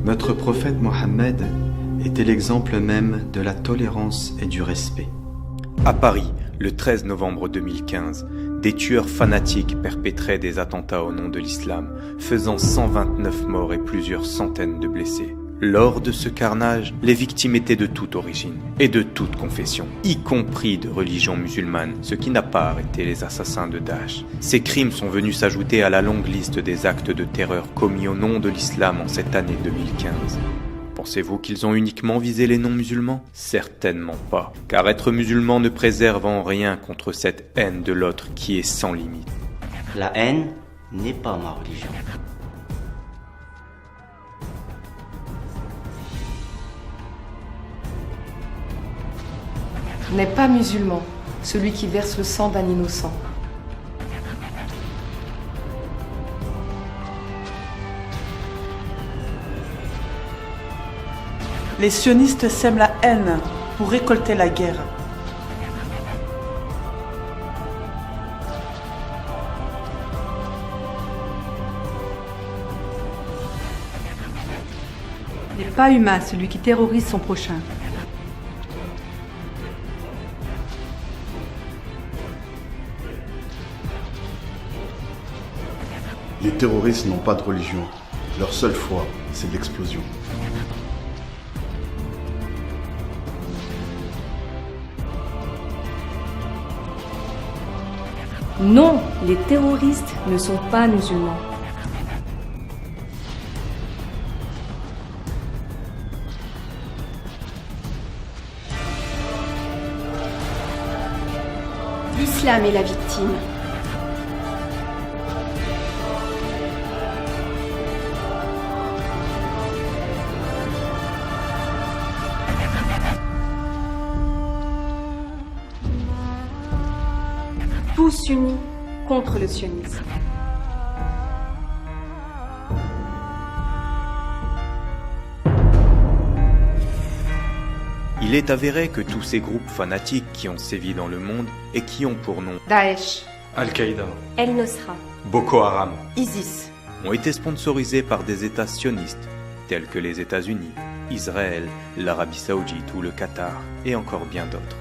Notre prophète Mohammed était l'exemple même de la tolérance et du respect. À Paris, le 13 novembre 2015, des tueurs fanatiques perpétraient des attentats au nom de l'islam, faisant 129 morts et plusieurs centaines de blessés. Lors de ce carnage, les victimes étaient de toute origine et de toute confession, y compris de religion musulmane, ce qui n'a pas arrêté les assassins de Daesh. Ces crimes sont venus s'ajouter à la longue liste des actes de terreur commis au nom de l'islam en cette année 2015. Pensez-vous qu'ils ont uniquement visé les non-musulmans? Certainement pas, car être musulman ne préserve en rien contre cette haine de l'autre qui est sans limite. La haine n'est pas ma religion. N'est pas musulman, celui qui verse le sang d'un innocent. Les sionistes sèment la haine pour récolter la guerre. N'est pas humain celui qui terrorise son prochain. Les terroristes n'ont pas de religion. Leur seule foi, c'est l'explosion. Non, les terroristes ne sont pas musulmans. L'islam est la victime. Tous unis contre le sionisme. Il est avéré que tous ces groupes fanatiques qui ont sévi dans le monde et qui ont pour nom Daesh, Al-Qaïda, El-Nosra, Boko Haram, ISIS, ont été sponsorisés par des États sionistes tels que les États-Unis, Israël, l'Arabie Saoudite ou le Qatar et encore bien d'autres.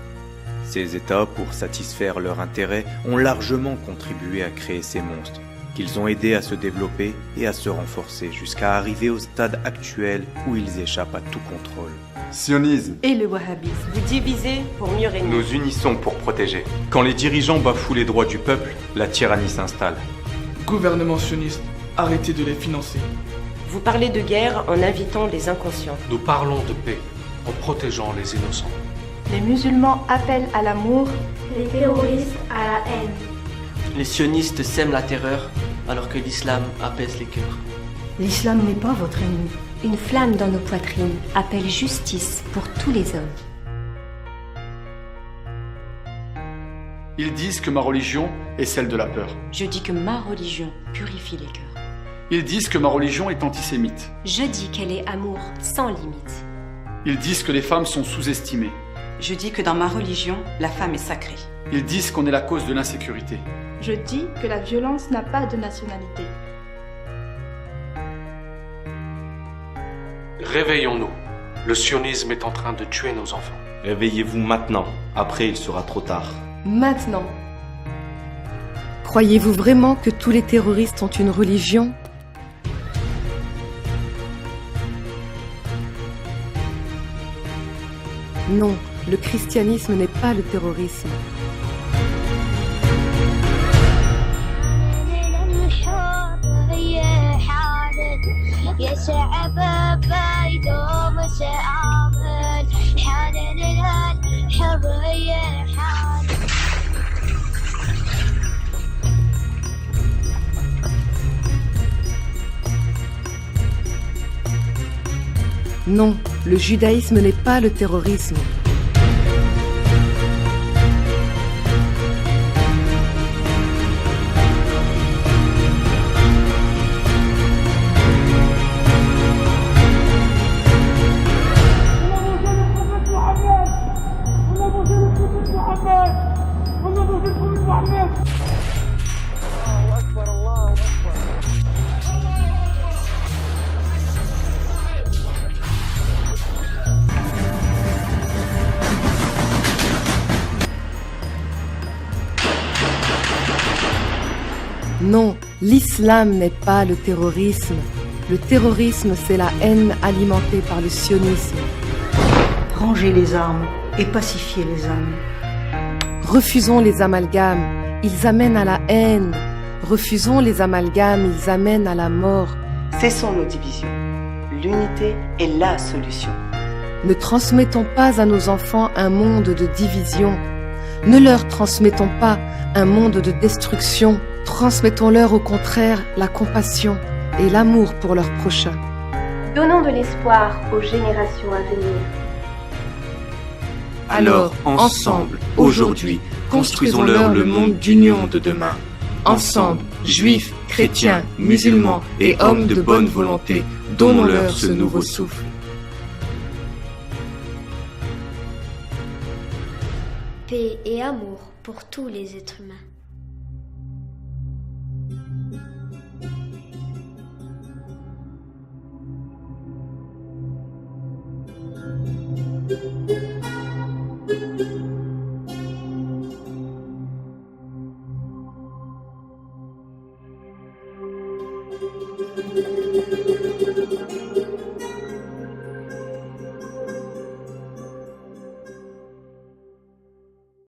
Ces États, pour satisfaire leurs intérêts, ont largement contribué à créer ces monstres, qu'ils ont aidés à se développer et à se renforcer jusqu'à arriver au stade actuel où ils échappent à tout contrôle. Sionisme. Et le wahhabisme. Vous divisez pour mieux régner. nous unissons pour protéger. Quand les dirigeants bafouent les droits du peuple, la tyrannie s'installe. Gouvernement sioniste, arrêtez de les financer. Vous parlez de guerre en invitant les inconscients. Nous parlons de paix en protégeant les innocents. les musulmans appellent à l'amour, les terroristes à la haine. Les sionistes sèment la terreur alors que l'islam apaise les cœurs. L'islam n'est pas votre ennemi. Une flamme dans nos poitrines appelle justice pour tous les hommes. Ils disent que ma religion est celle de la peur. Je dis que ma religion purifie les cœurs. Ils disent que ma religion est antisémite. Je dis qu'elle est amour sans limite. Ils disent que les femmes sont sous-estimées. Je dis que dans ma religion, la femme est sacrée. Ils disent qu'on est la cause de l'insécurité. Je dis que la violence n'a pas de nationalité. Réveillons-nous. Le sionisme est en train de tuer nos enfants. Réveillez-vous maintenant, après il sera trop tard. Maintenant. Croyez-vous vraiment que tous les terroristes ont une religion ? Non, le christianisme n'est pas le terrorisme. Non, le judaïsme n'est pas le terrorisme. Non, l'islam n'est pas le terrorisme. Le terrorisme, c'est la haine alimentée par le sionisme. Rangez les armes et pacifiez les âmes. Refusons les amalgames, ils amènent à la haine. Refusons les amalgames, ils amènent à la mort. Cessons nos divisions. L'unité est la solution. Ne transmettons pas à nos enfants un monde de division. Ne leur transmettons pas un monde de destruction. Transmettons-leur au contraire la compassion et l'amour pour leur prochain. Donnons de l'espoir aux générations à venir. Alors, ensemble, aujourd'hui, construisons-leur le monde d'union de demain. Ensemble, juifs, chrétiens, musulmans et hommes de bonne volonté, donnons-leur ce nouveau souffle. Paix et amour pour tous les êtres humains.